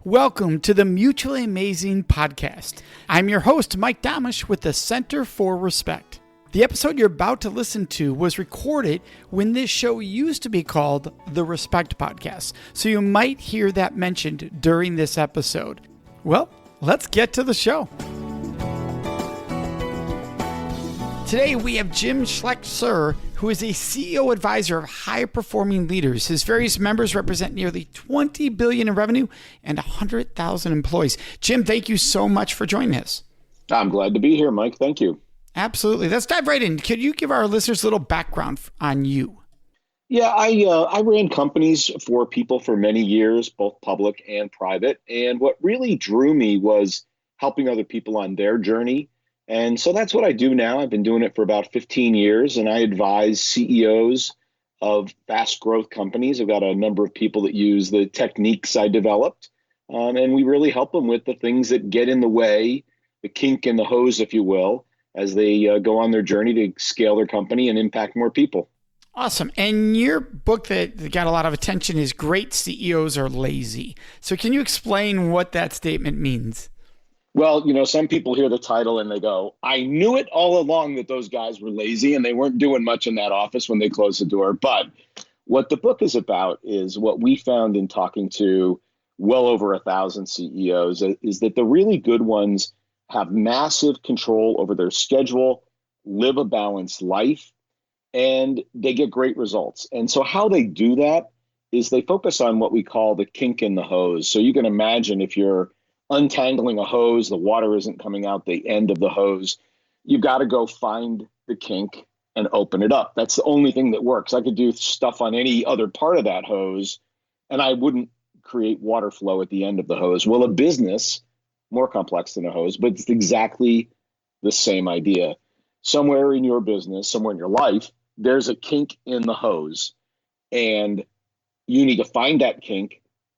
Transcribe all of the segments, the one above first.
Welcome to the Mutually Amazing Podcast. I'm your host, Mike Domish with the Center for Respect. The episode you're about to listen to was recorded when this show used to be called the Respect Podcast, so you might hear that mentioned during this episode. Well, let's get to the show. Today we have Jim Schlechter, who is a CEO advisor of high-performing leaders. His various members represent nearly $20 billion in revenue and 100,000 employees. Jim, thank you so much for joining us. I'm glad to be here, Mike. Thank you. Absolutely. Let's dive right in. Could you give our listeners a little background on you? Yeah, I ran companies for people for many years, both public and private. And what really drew me was helping other people on their journey. And so that's what I do now. I've been doing it for about 15 years, and I advise CEOs of fast growth companies. I've got a number of people that use the techniques I developed, and we really help them with the things that get in the way, the kink in the hose, if you will, as they go on their journey to scale their company and impact more people. Awesome. And your book that got a lot of attention is Great CEOs Are Lazy. So can you explain what that statement means? Well, some people hear the title and they go, I knew it all along that those guys were lazy and they weren't doing much in that office when they closed the door. But what the book is about is what we found in talking to well over 1,000 CEOs is that the really good ones have massive control over their schedule, live a balanced life, and they get great results. And so how they do that is they focus on what we call the kink in the hose. So you can imagine if you're untangling a hose, the water isn't coming out the end of the hose. You've got to go find the kink and open it up. That's the only thing that works. I could do stuff on any other part of that hose, and I wouldn't create water flow at the end of the hose. Well, a business, more complex than a hose, but it's exactly the same idea. Somewhere in your business, somewhere in your life, there's a kink in the hose, and you need to find that kink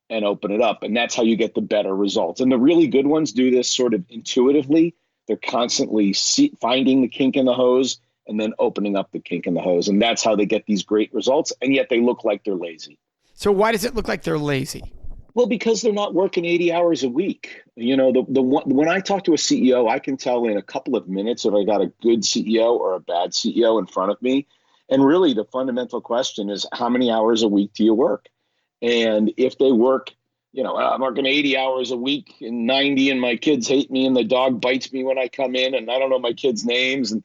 and open it up. And that's how you get the better results. And the really good ones do this sort of intuitively. They're constantly finding the kink in the hose and then opening up the kink in the hose. And that's how they get these great results. And yet they look like they're lazy. So why does it look like they're lazy? Well, because they're not working 80 hours a week. When I talk to a CEO, I can tell in a couple of minutes if I got a good CEO or a bad CEO in front of me. And really the fundamental question is, how many hours a week do you work? And if they work, I'm working 80 hours a week and 90 and my kids hate me and the dog bites me when I come in and I don't know my kids' names. And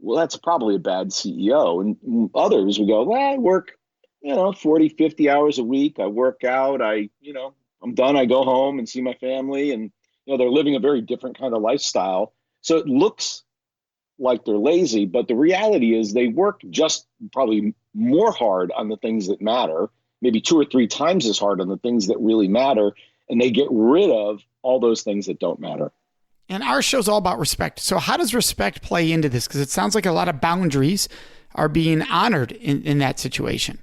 well, that's probably a bad CEO. And others would go, well, I work, 40, 50 hours a week. I work out. I'm done. I go home and see my family. And, they're living a very different kind of lifestyle. So it looks like they're lazy, but the reality is they work just probably more hard on the things that matter, maybe 2 or 3 times as hard on the things that really matter, and they get rid of all those things that don't matter. And our show's all about respect. So how does respect play into this? Because it sounds like a lot of boundaries are being honored in that situation.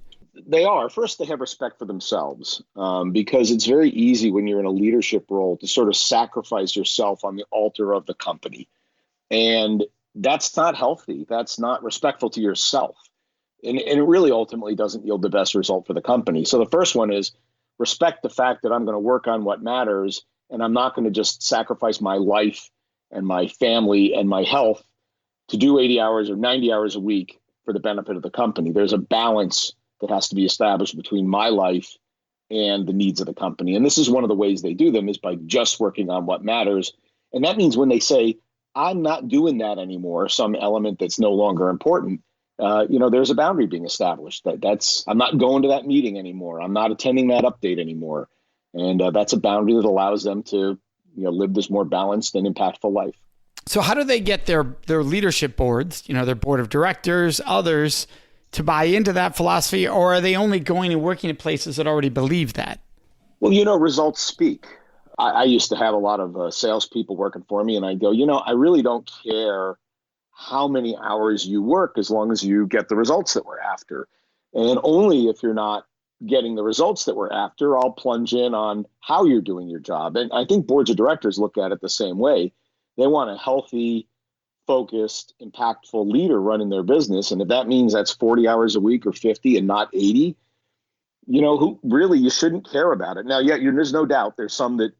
They are. First, they have respect for themselves because it's very easy when you're in a leadership role to sort of sacrifice yourself on the altar of the company. And that's not healthy. That's not respectful to yourself. And it really ultimately doesn't yield the best result for the company. So the first one is respect the fact that I'm going to work on what matters, and I'm not going to just sacrifice my life and my family and my health to do 80 hours or 90 hours a week for the benefit of the company. There's a balance that has to be established between my life and the needs of the company. And this is one of the ways they do them is by just working on what matters. And that means when they say, I'm not doing that anymore, some element that's no longer important, there's a boundary being established. I'm not going to that meeting anymore. I'm not attending that update anymore. And that's a boundary that allows them to live this more balanced and impactful life. So how do they get their leadership boards, their board of directors, others to buy into that philosophy, or are they only going and working at places that already believe that? Well, results speak. I used to have a lot of salespeople working for me, and I go, I really don't care how many hours you work as long as you get the results that we're after. And only if you're not getting the results that we're after, I'll plunge in on how you're doing your job. And I think boards of directors look at it the same way. They want a healthy, focused, impactful leader running their business. And if that means that's 40 hours a week or 50 and not 80, who really you shouldn't care about it. Now, yeah, there's no doubt there's some that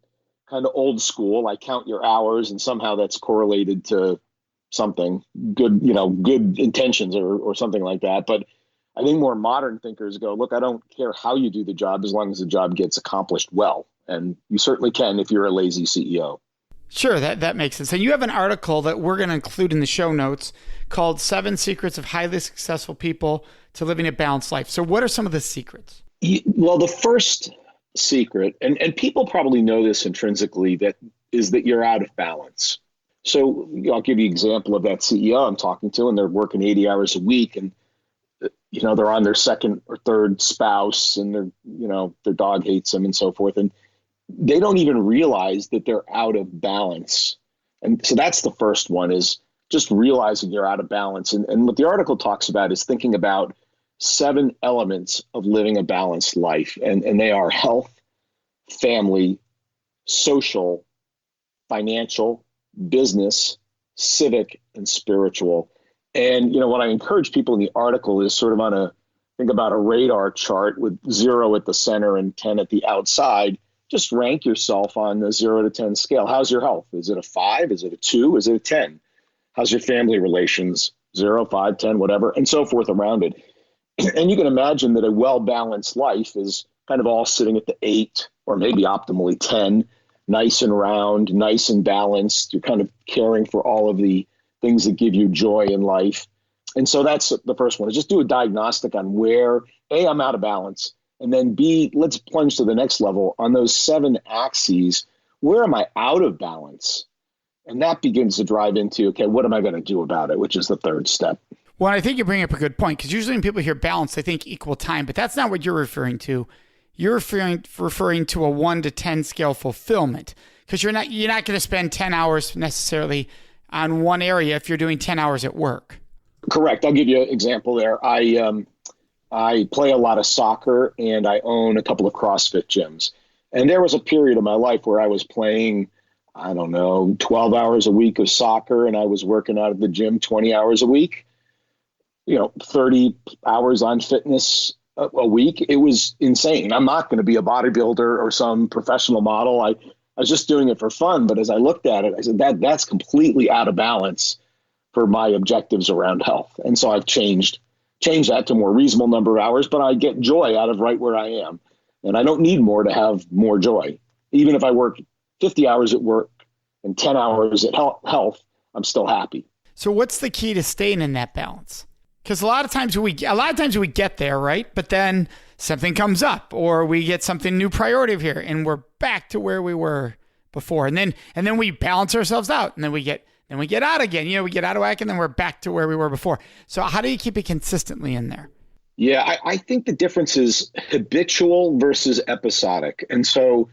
kind of old school, like count your hours, and somehow that's correlated to something good, good intentions or something like that. But I think more modern thinkers go, look, I don't care how you do the job as long as the job gets accomplished well. And you certainly can if you're a lazy CEO. Sure, that makes sense. And you have an article that we're going to include in the show notes called 7 Secrets of Highly Successful People to Living a Balanced Life. So what are some of the secrets? Well, the first secret, and people probably know this intrinsically, that is that you're out of balance. So I'll give you an example of that CEO I'm talking to, and they're working 80 hours a week, and they're on their second or third spouse, and their dog hates them and so forth. And they don't even realize that they're out of balance. And so that's the first one, is just realizing you're out of balance. And what the article talks about is thinking about 7 elements of living a balanced life. And they are health, family, social, financial, business, civic, and spiritual. And, what I encourage people in the article is sort of think about a radar chart with 0 at the center and 10 at the outside. Just rank yourself on the 0 to 10 scale. How's your health? Is it a 5? Is it a 2? Is it a 10? How's your family relations? 0, 5, 10, whatever, and so forth around it. And you can imagine that a well-balanced life is kind of all sitting at the 8 or maybe optimally 10, nice and round, nice and balanced. You're kind of caring for all of the things that give you joy in life. And so that's the first one, is just do a diagnostic on where, A, I'm out of balance, and then B, let's plunge to the next level. On those 7 axes, where am I out of balance? And that begins to drive into, okay, what am I going to do about it, which is the third step. Well, I think you bring up a good point, because usually when people hear balance, they think equal time, but that's not what you're referring to. You're referring to a 1 to 10 scale fulfillment, because you're not going to spend 10 hours necessarily on one area if you're doing 10 hours at work. Correct. I'll give you an example there. I play a lot of soccer, and I own a couple of CrossFit gyms. And there was a period of my life where I was playing, 12 hours a week of soccer, and I was working out at the gym 20 hours a week, 30 hours on fitness a week. It was insane. I'm not going to be a bodybuilder or some professional model. I was just doing it for fun. But as I looked at it, I said, that's completely out of balance for my objectives around health. And so I've changed that to a more reasonable number of hours, but I get joy out of right where I am. And I don't need more to have more joy. Even if I work 50 hours at work and 10 hours at health, I'm still happy. So what's the key to staying in that balance? Because a lot of times we get there, right? But then something comes up, or we get something new priority here, and we're back to where we were before. And then we balance ourselves out, and then we get out again. We get out of whack, and then we're back to where we were before. So how do you keep it consistently in there? Yeah, I think the difference is habitual versus episodic. And so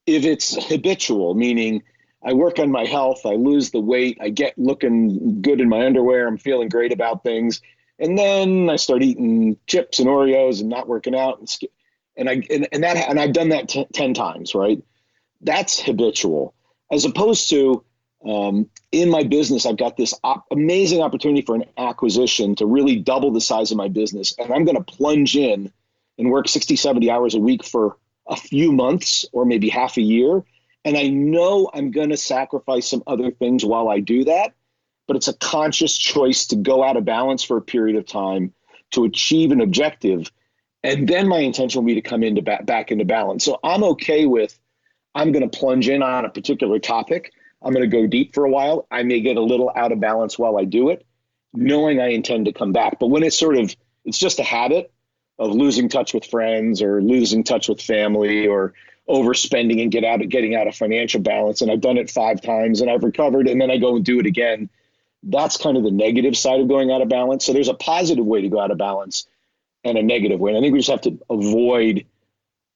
if it's habitual, meaning I work on my health, I lose the weight, I get looking good in my underwear, I'm feeling great about things, and then I start eating chips and Oreos and not working out, and I've done that 10 times, right? That's habitual. As opposed to in my business, I've got this amazing opportunity for an acquisition to really double the size of my business, and I'm going to plunge in and work 60, 70 hours a week for a few months or maybe half a year. And I know I'm going to sacrifice some other things while I do that, but it's a conscious choice to go out of balance for a period of time to achieve an objective. And then my intention will be to come back into balance. So I'm okay with, I'm going to plunge in on a particular topic. I'm going to go deep for a while. I may get a little out of balance while I do it, knowing I intend to come back. But when it's just a habit of losing touch with friends or losing touch with family or overspending and getting out of financial balance, and I've done it 5 times and I've recovered, and then I go and do it again, that's kind of the negative side of going out of balance. So there's a positive way to go out of balance and a negative way. And I think we just have to avoid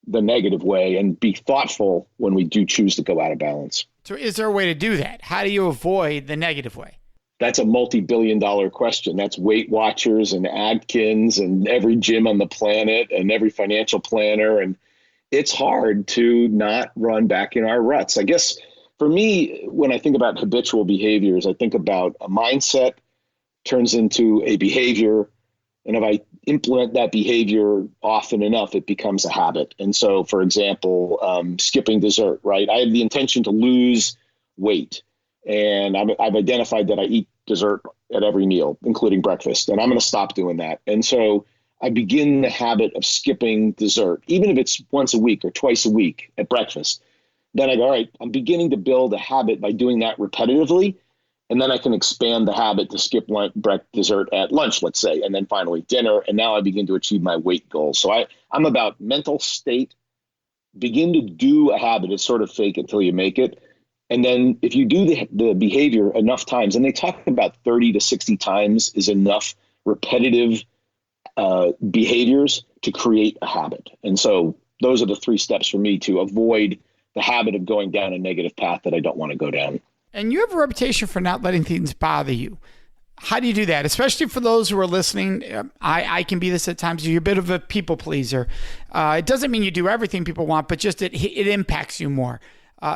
the negative way and be thoughtful when we do choose to go out of balance. So is there a way to do that? How do you avoid the negative way? That's a multi-billion-dollar question. That's Weight Watchers and Atkins and every gym on the planet and every financial planner. And it's hard to not run back in our ruts. I guess for me, when I think about habitual behaviors, I think about a mindset turns into a behavior. And implement that behavior often enough, it becomes a habit. And so, for example, skipping dessert, right? I have the intention to lose weight, and I've identified that I eat dessert at every meal, including breakfast, and I'm going to stop doing that. And so I begin the habit of skipping dessert, even if it's once a week or twice a week at breakfast. Then I go, all right, I'm beginning to build a habit by doing that repetitively. And then I can expand the habit to skip dessert at lunch, let's say, and then finally dinner. And now I begin to achieve my weight goals. So I'm about mental state. Begin to do a habit. It's sort of fake it till you make it. And then if you do the behavior enough times, and they talk about 30 to 60 times is enough repetitive behaviors to create a habit. And so those are the 3 steps for me to avoid the habit of going down a negative path that I don't want to go down. And you have a reputation for not letting things bother you. How do you do that? Especially for those who are listening, I can be this at times. You're a bit of a people pleaser. It doesn't mean you do everything people want, but just it impacts you more.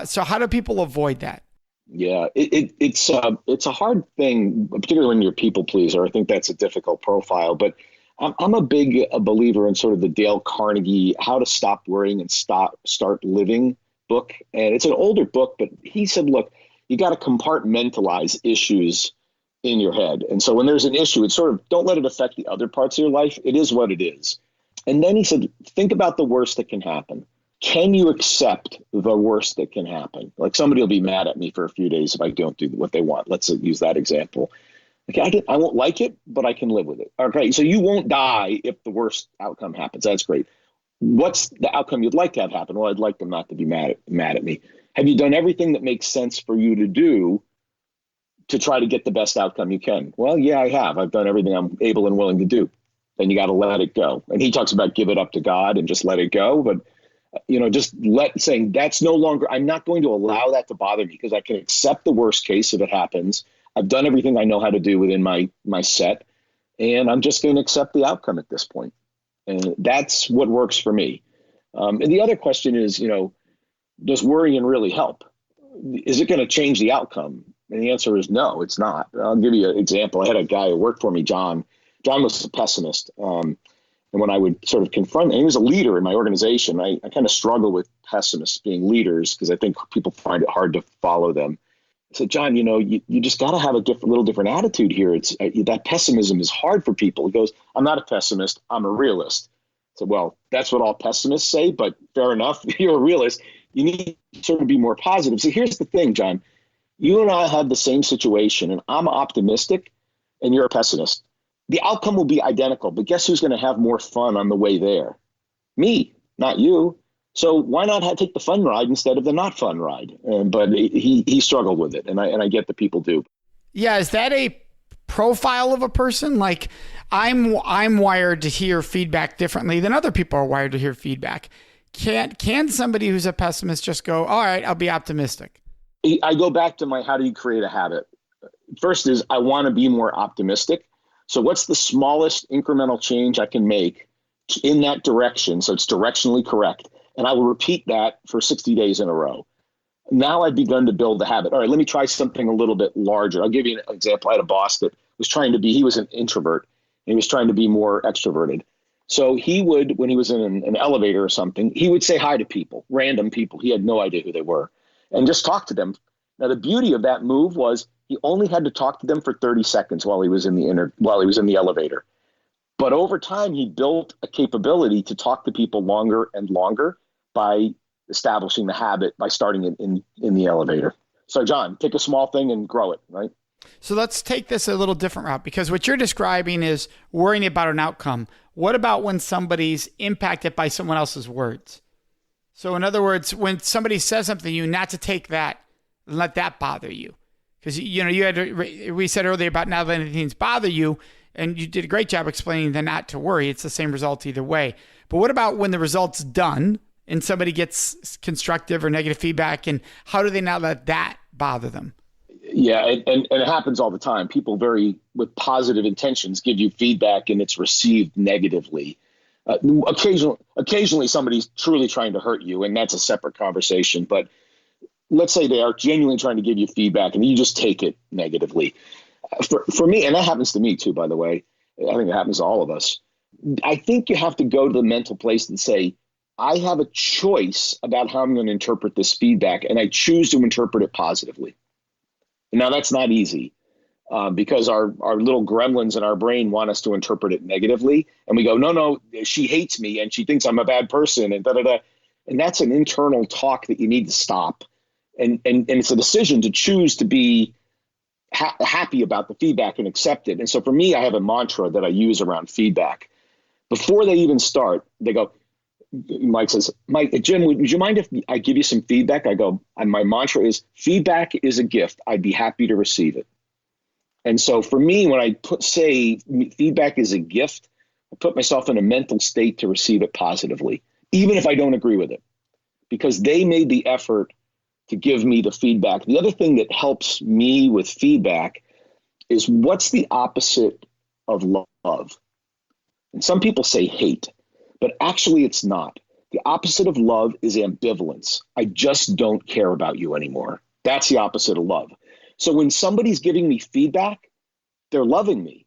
So how do people avoid that? Yeah, it's a hard thing, particularly when you're a people pleaser. I think that's a difficult profile. But I'm a big believer in sort of the Dale Carnegie How to Stop Worrying and Start Living book. And it's an older book, but he said, look, you got to compartmentalize issues in your head. And so when there's an issue, it's sort of don't let it affect the other parts of your life. It is what it is. And then he said, think about the worst that can happen. Can you accept the worst that can happen? Like somebody will be mad at me for a few days if I don't do what they want. Let's use that example. Okay, I won't like it, but I can live with it. Okay, so you won't die if the worst outcome happens. That's great. What's the outcome you'd like to have happen? Well, I'd like them not to be mad at me. Have you done everything that makes sense for you to do to try to get the best outcome you can? Well, yeah, I have. I've done everything I'm able and willing to do. Then you got to let it go. And he talks about give it up to God and just let it go. But, just saying that's no longer, I'm not going to allow that to bother me because I can accept the worst case if it happens. I've done everything I know how to do within my set, and I'm just going to accept the outcome at this point. And that's what works for me. And the other question is, does worrying really help? Is it going to change the outcome? And the answer is no, it's not. I'll give you an example. I had a guy who worked for me, John. John was a pessimist. And when I would sort of confront, and he was a leader in my organization, I kind of struggle with pessimists being leaders because I think people find it hard to follow them. I said, John, you just got to have a little different attitude here. It's that pessimism is hard for people. He goes, I'm not a pessimist. I'm a realist. I said, well, that's what all pessimists say, but fair enough. You're a realist. You need to sort of be more positive. So here's the thing, John. You and I have the same situation, and I'm optimistic, and you're a pessimist. The outcome will be identical, but guess who's going to have more fun on the way there? Me, not you. So why not take the fun ride instead of the not fun ride? But he struggled with it, and I get that people do. Yeah, is that a profile of a person? Like I'm wired to hear feedback differently than other people are wired to hear feedback. Can somebody who's a pessimist just go, all right, I'll be optimistic? I go back to how do you create a habit? First is I want to be more optimistic. So what's the smallest incremental change I can make in that direction? So it's directionally correct. And I will repeat that for 60 days in a row. Now I've begun to build the habit. All right, let me try something a little bit larger. I'll give you an example. I had a boss that was he was an introvert, and he was trying to be more extroverted. So he would, when he was in an elevator or something, he would say hi to people, random people. He had no idea who they were, and just talk to them. Now, the beauty of that move was he only had to talk to them for 30 seconds while he was in the elevator. But over time, he built a capability to talk to people longer and longer by establishing the habit by starting it in the elevator. So, John, pick a small thing and grow it, right? So let's take this a little different route, because what you're describing is worrying about an outcome. What about when somebody's impacted by someone else's words? So in other words, when somebody says something to you, not to take that and let that bother you. Because, we said earlier about not letting things bother you, and you did a great job explaining the not to worry. It's the same result either way. But what about when the result's done and somebody gets constructive or negative feedback, and how do they not let that bother them? Yeah, and it happens all the time. People with positive intentions give you feedback and it's received negatively. Occasionally somebody's truly trying to hurt you, and that's a separate conversation. But let's say they are genuinely trying to give you feedback and you just take it negatively. For me, and that happens to me too, by the way, I think it happens to all of us. I think you have to go to the mental place and say, I have a choice about how I'm going to interpret this feedback, and I choose to interpret it positively. Now, that's not easy because our little gremlins in our brain want us to interpret it negatively. And we go, no, she hates me and she thinks I'm a bad person and da-da-da. And that's an internal talk that you need to stop. And it's a decision to choose to be happy about the feedback and accept it. And so for me, I have a mantra that I use around feedback. Before they even start, they go, Mike says, Jim, would you mind if I give you some feedback? I go, and my mantra is, feedback is a gift. I'd be happy to receive it. And so for me, when I say feedback is a gift, I put myself in a mental state to receive it positively, even if I don't agree with it, because they made the effort to give me the feedback. The other thing that helps me with feedback is, what's the opposite of love? And some people say hate, but actually it's not. The opposite of love is ambivalence. I just don't care about you anymore. That's the opposite of love. So when somebody's giving me feedback, they're loving me.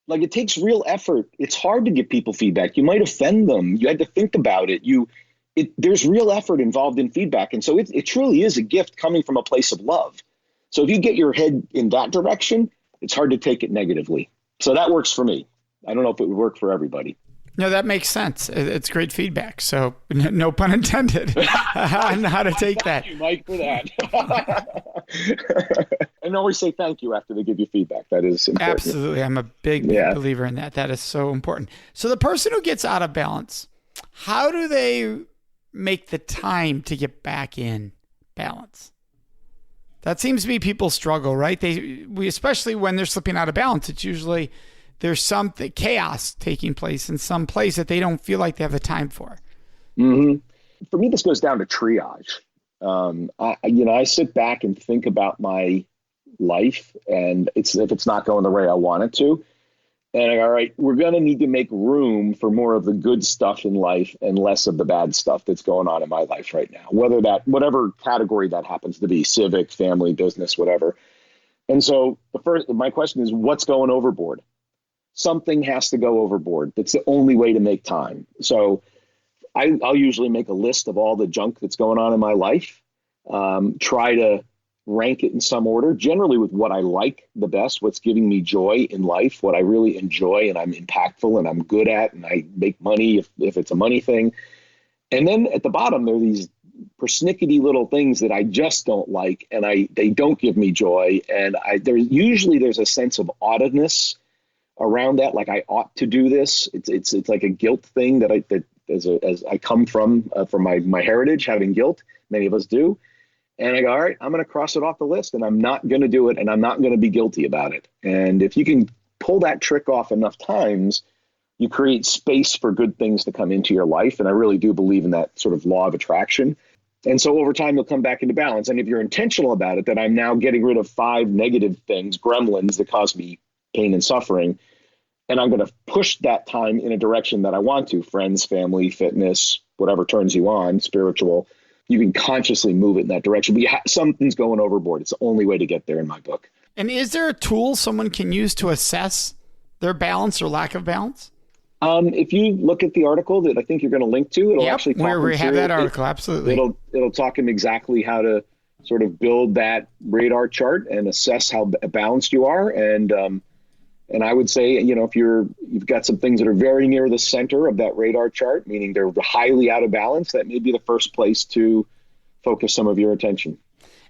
Like, it takes real effort. It's hard to give people feedback. You might offend them. You had to think about it. There's real effort involved in feedback. And so it truly is a gift coming from a place of love. So if you get your head in that direction, it's hard to take it negatively. So that works for me. I don't know if it would work for everybody. No, that makes sense. It's great feedback. So no pun intended on how to take that. Thank you, Mike, for that. And always say thank you after they give you feedback. That is important. Absolutely. I'm a big believer in that. That is so important. So the person who gets out of balance, how do they make the time to get back in balance? That seems to be people's struggle, right? Especially when they're slipping out of balance, it's usually there's some chaos taking place in some place that they don't feel like they have the time for. Mm-hmm. For me, this goes down to triage. I sit back and think about my life, and if it's not going the way I want it to, and all right, we're going to need to make room for more of the good stuff in life and less of the bad stuff that's going on in my life right now, whatever category that happens to be, civic, family, business, whatever. And so my question is, what's going overboard? Something has to go overboard. That's the only way to make time. So I'll usually make a list of all the junk that's going on in my life, try to rank it in some order, generally with what I like the best, what's giving me joy in life, what I really enjoy and I'm impactful and I'm good at, and I make money if it's a money thing. And then at the bottom, there are these persnickety little things that I just don't like, and they don't give me joy. And there's a sense of oughtedness around that, like I ought to do this. It's like a guilt thing that as I come from my heritage, having guilt. Many of us do. And I go, all right, I'm going to cross it off the list, and I'm not going to do it, and I'm not going to be guilty about it. And if you can pull that trick off enough times, you create space for good things to come into your life. And I really do believe in that sort of law of attraction. And so over time, you'll come back into balance. And if you're intentional about it, that I'm now getting rid of 5 negative things, gremlins that cause me pain and suffering, and I'm going to push that time in a direction that I want to, friends, family, fitness, whatever turns you on, spiritual, you can consciously move it in that direction. But something's going overboard. It's the only way to get there in my book. And is there a tool someone can use to assess their balance or lack of balance? If you look at the article that I think you're going to link to, it'll actually talk where we have that article. Absolutely. It'll talk him exactly how to sort of build that radar chart and assess how balanced you are. And I would say, if you've got some things that are very near the center of that radar chart, meaning they're highly out of balance, that may be the first place to focus some of your attention.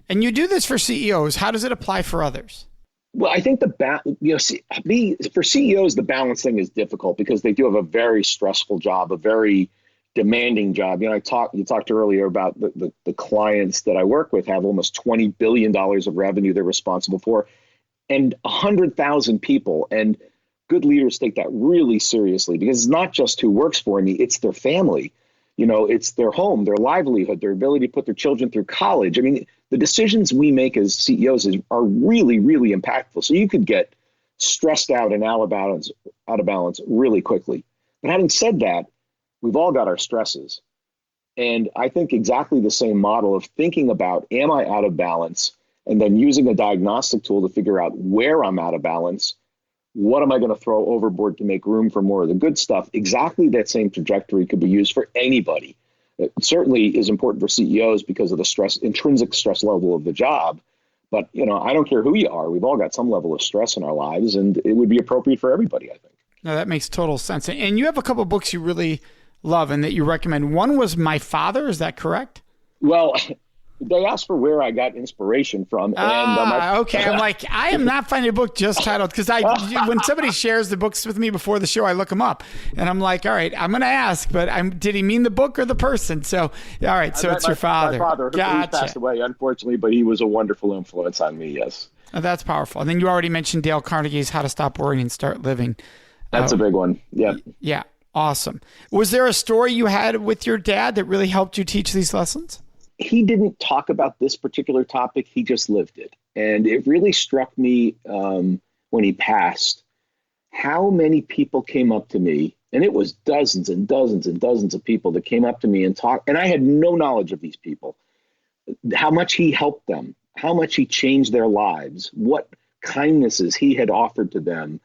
And you do this for CEOs. How does it apply for others? Well, I think for CEOs, the balance thing is difficult because they do have a very stressful job, a very demanding job. You talked earlier about the clients that I work with have almost $20 billion of revenue they're responsible for, and 100,000 people. And good leaders take that really seriously, because it's not just who works for me, it's their family. It's their home, their livelihood, their ability to put their children through college. I mean, the decisions we make as CEOs are really, really impactful. So you could get stressed out and out of balance really quickly. But having said that, we've all got our stresses. And I think exactly the same model of thinking about, am I out of balance? And then using a diagnostic tool to figure out where I'm out of balance what am I going to throw overboard to make room for more of the good stuff? Exactly that same trajectory could be used for anybody. It certainly is important for CEOs because of the intrinsic stress level of the job. But, I don't care who you are. We've all got some level of stress in our lives, and it would be appropriate for everybody, I think. No, that makes total sense. And you have a couple of books you really love and that you recommend. One was My Father. Is that correct? Well, they asked for where I got inspiration from. Okay. I'm like, I am not finding a book just titled, because when somebody shares the books with me before the show, I look them up. And I'm like, all right, I'm going to ask, but did he mean the book or the person? So, all right, so it's your father. My father, gotcha. He passed away, unfortunately, but he was a wonderful influence on me, yes. Oh, that's powerful. And then you already mentioned Dale Carnegie's How to Stop Worrying and Start Living. That's a big one, yeah. Yeah, awesome. Was there a story you had with your dad that really helped you teach these lessons? He didn't talk about this particular topic. He just lived it. And it really struck me when he passed, how many people came up to me, and it was dozens and dozens and dozens of people that came up to me and talked, and I had no knowledge of these people, how much he helped them, how much he changed their lives, what kindnesses he had offered to them,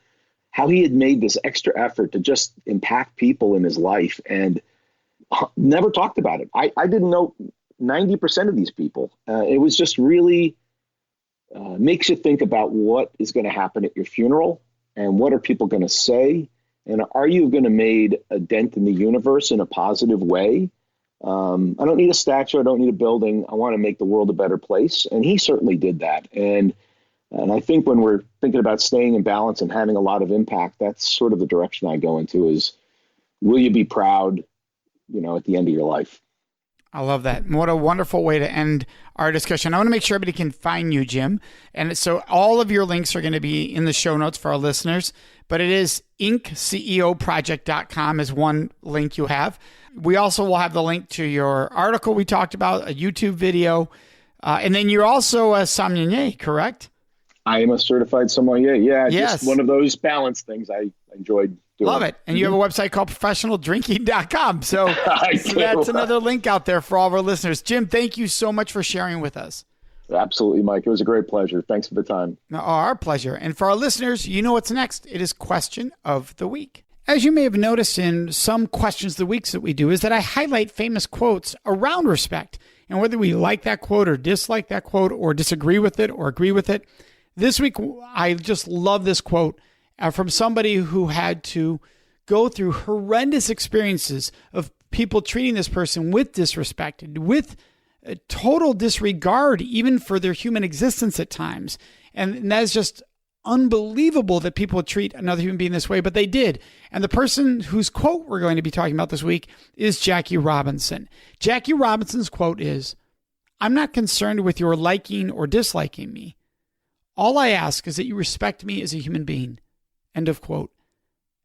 how he had made this extra effort to just impact people in his life, and never talked about it. I didn't know 90% of these people. It was just really makes you think about what is going to happen at your funeral and what are people going to say, and are you going to make a dent in the universe in a positive way? I don't need a statue. I don't need a building. I want to make the world a better place. And he certainly did that. And I think when we're thinking about staying in balance and having a lot of impact, that's sort of the direction I go into is, will you be proud, at the end of your life? I love that. What a wonderful way to end our discussion. I want to make sure everybody can find you, Jim. And so all of your links are going to be in the show notes for our listeners, but it is inkceoproject.com is one link you have. We also will have the link to your article we talked about, a YouTube video, and then you're also a sommelier, correct? I am a certified sommelier. Yeah, yes. Just one of those balance things I enjoyed doing. Love it. And you have a website called professionaldrinking.com. So that's another link out there for all of our listeners. Jim, thank you so much for sharing with us. Absolutely, Mike. It was a great pleasure. Thanks for the time. No, our pleasure. And for our listeners, you know what's next. It is Question of the Week. As you may have noticed in some Questions of the Weeks that we do, is that I highlight famous quotes around respect. And whether we like that quote or dislike that quote or disagree with it or agree with it, this week I just love this quote from somebody who had to go through horrendous experiences of people treating this person with disrespect, with total disregard, even for their human existence at times. And that is just unbelievable that people would treat another human being this way, but they did. And the person whose quote we're going to be talking about this week is Jackie Robinson. Jackie Robinson's quote is, "I'm not concerned with your liking or disliking me. All I ask is that you respect me as a human being." End of quote.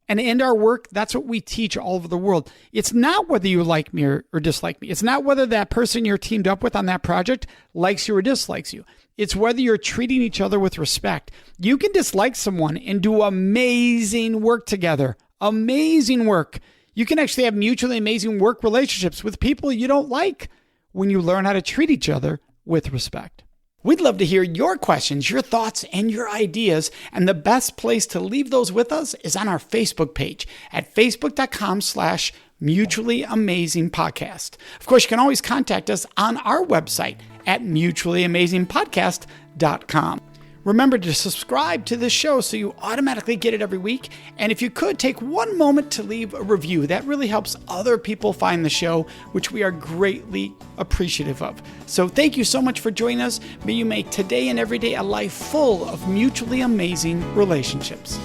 And in our work, that's what we teach all over the world. It's not whether you like me or dislike me. It's not whether that person you're teamed up with on that project likes you or dislikes you. It's whether you're treating each other with respect. You can dislike someone and do amazing work together. Amazing work. You can actually have mutually amazing work relationships with people you don't like when you learn how to treat each other with respect. We'd love to hear your questions, your thoughts, and your ideas. And the best place to leave those with us is on our Facebook page at facebook.com/Mutually Amazing Podcast. Of course, you can always contact us on our website at mutuallyamazingpodcast.com. Remember to subscribe to this show so you automatically get it every week. And if you could, take one moment to leave a review. That really helps other people find the show, which we are greatly appreciative of. So thank you so much for joining us. May you make today and every day a life full of mutually amazing relationships.